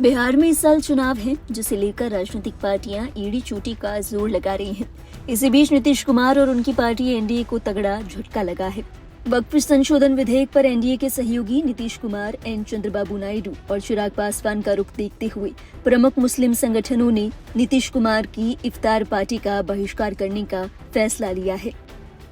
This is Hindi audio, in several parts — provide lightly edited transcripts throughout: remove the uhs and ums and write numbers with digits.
बिहार में इस साल चुनाव है, जिसे लेकर राजनीतिक पार्टियां एड़ी चोटी का जोर लगा रही हैं। इसी बीच नीतीश कुमार और उनकी पार्टी एनडीए को तगड़ा झटका लगा है। वक्फ संशोधन विधेयक पर एनडीए के सहयोगी नीतीश कुमार, एन चंद्रबाबू नायडू और चिराग पासवान का रुख देखते हुए प्रमुख मुस्लिम संगठनों ने नीतीश कुमार की इफ्तार पार्टी का बहिष्कार करने का फैसला लिया है।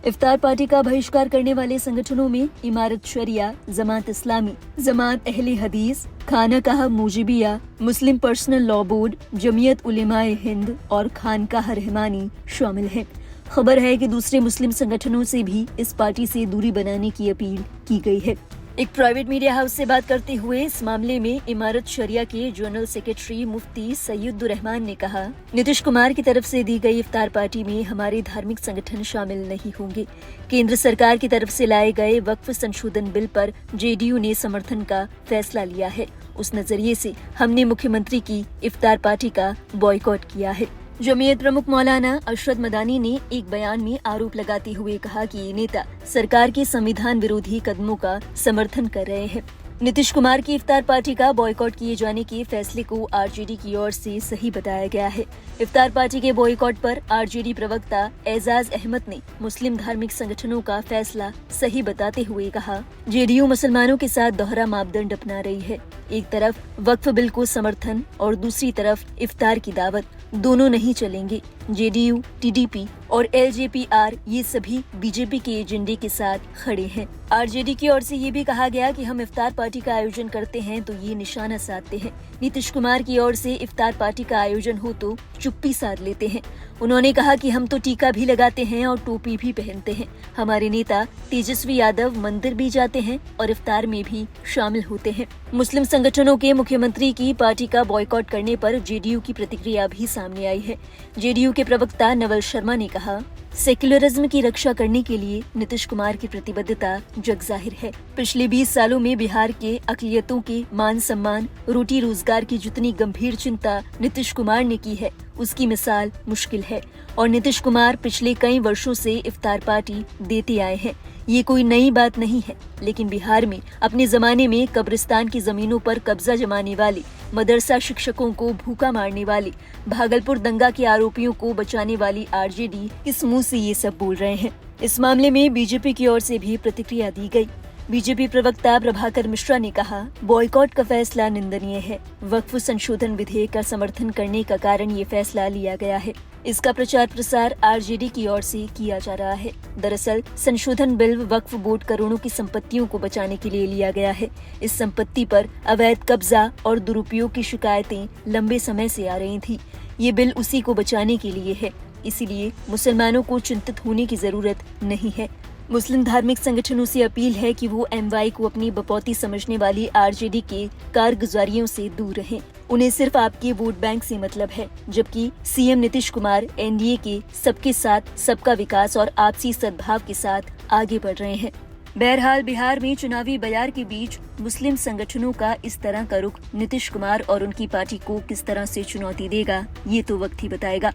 इफ्तार पार्टी का बहिष्कार करने वाले संगठनों में इमारत शरिया, जमात इस्लामी, जमात अहले हदीस, खानकाह मुजिबिया, मुस्लिम personal law board, Jamiat उलेमाए Hind और खानकाह रहमानी शामिल हैं। खबर है कि दूसरे मुस्लिम संगठनों से भी इस पार्टी से दूरी बनाने की अपील की गई है। एक प्राइवेट मीडिया हाउस से बात करते हुए इस मामले में इमारत शरिया के जनरल सेक्रेटरी मुफ्ती सैयदुर रहमान ने कहा, नीतीश कुमार की तरफ से दी गई इफ्तार पार्टी में हमारे धार्मिक संगठन शामिल नहीं होंगे। केंद्र सरकार की तरफ से लाए गए वक्फ संशोधन बिल पर जेडीयू ने समर्थन का फैसला लिया है। उस नजरिए से हमने मुख्यमंत्री की इफ्तार पार्टी का बॉयकॉट किया है। जमीयत प्रमुख मौलाना अशरद मदानी ने एक बयान में आरोप लगाते हुए कहा कि ये नेता सरकार के संविधान विरोधी कदमों का समर्थन कर रहे हैं। नीतीश कुमार की इफ्तार पार्टी का बॉयकॉट किए जाने के फैसले को आरजेडी की ओर से सही बताया गया है। इफ्तार पार्टी के बॉयकॉट पर आरजेडी प्रवक्ता एजाज अहमद ने मुस्लिम धार्मिक संगठनों का फैसला सही बताते हुए कहा, जेडीयू मुसलमानों के साथ दोहरा मापदंड अपना रही है। एक तरफ वक्फ बिल को समर्थन और दूसरी तरफ इफ्तार की दावत, दोनों नहीं चलेंगे। जेडीयू, टीडीपी और एलजेपीआर ये सभी बीजेपी के एजेंडे के साथ खड़े हैं। आरजेडी की ओर से ये भी कहा गया कि हम इफ्तार पार्टी का आयोजन करते हैं तो ये निशाना साधते हैं। नीतीश कुमार की ओर से इफ्तार पार्टी का आयोजन हो तो चुप्पी साध लेते हैं। उन्होंने कहा कि हम तो टीका भी लगाते हैं और टोपी भी पहनते हैं। हमारे नेता तेजस्वी यादव मंदिर भी जाते हैं और इफ्तार में भी शामिल होते हैं। मुस्लिम संगठनों के मुख्यमंत्री की पार्टी का बॉयकॉट करने पर जेडीयू की प्रतिक्रिया भी सामने आई है। जेडीयू के प्रवक्ता नवल शर्मा ने कहा, सेक्युलरिज्म की रक्षा करने के लिए नीतीश कुमार की प्रतिबद्धता जग जाहिर है। पिछले 20 सालों में बिहार के अक़लियतों के मान सम्मान, रोटी रोजगार की जितनी गंभीर चिंता नीतीश कुमार ने की है, उसकी मिसाल मुश्किल है। और नीतीश कुमार पिछले कई वर्षों से इफ्तार पार्टी देते आए हैं। ये कोई नई बात नहीं है, लेकिन बिहार में अपने जमाने में कब्रिस्तान की जमीनों पर कब्जा जमाने वाले, मदरसा शिक्षकों को भूखा मारने वाले, भागलपुर दंगा के आरोपियों को बचाने वाली आरजेडी किस मुंह से ये सब बोल रहे हैं। इस मामले में बीजेपी की ओर से भी प्रतिक्रिया दी गई। बीजेपी प्रवक्ता प्रभाकर मिश्रा ने कहा, बॉयकॉट का फैसला निंदनीय है। वक्फ संशोधन विधेयक का समर्थन करने का कारण ये फैसला लिया गया है। इसका प्रचार प्रसार आरजेडी की ओर से किया जा रहा है। दरअसल संशोधन बिल वक्फ बोर्ड करोड़ों की संपत्तियों को बचाने के लिए लिया गया है। इस संपत्ति पर अवैध कब्जा और दुरुपयोग की शिकायतें लंबे समय से आ रही थी। ये बिल उसी को बचाने के लिए है, इसीलिए मुसलमानों को चिंतित होने की जरूरत नहीं है। मुस्लिम धार्मिक संगठनों से अपील है कि वो एमवाई को अपनी बपौती समझने वाली आरजेडी के कारगुजारियों से दूर रहें। उन्हें सिर्फ आपके वोट बैंक से मतलब है, जबकि सीएम नीतीश कुमार एनडीए के सबके साथ सबका विकास और आपसी सद्भाव के साथ आगे बढ़ रहे हैं। बहरहाल बिहार में चुनावी बयार के बीच मुस्लिम संगठनों का इस तरह का रुख नीतीश कुमार और उनकी पार्टी को किस तरह से चुनौती देगा, ये तो वक्त ही बताएगा।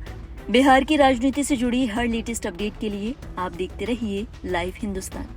बिहार की राजनीति से जुड़ी हर लेटेस्ट अपडेट के लिए आप देखते रहिए लाइव हिंदुस्तान।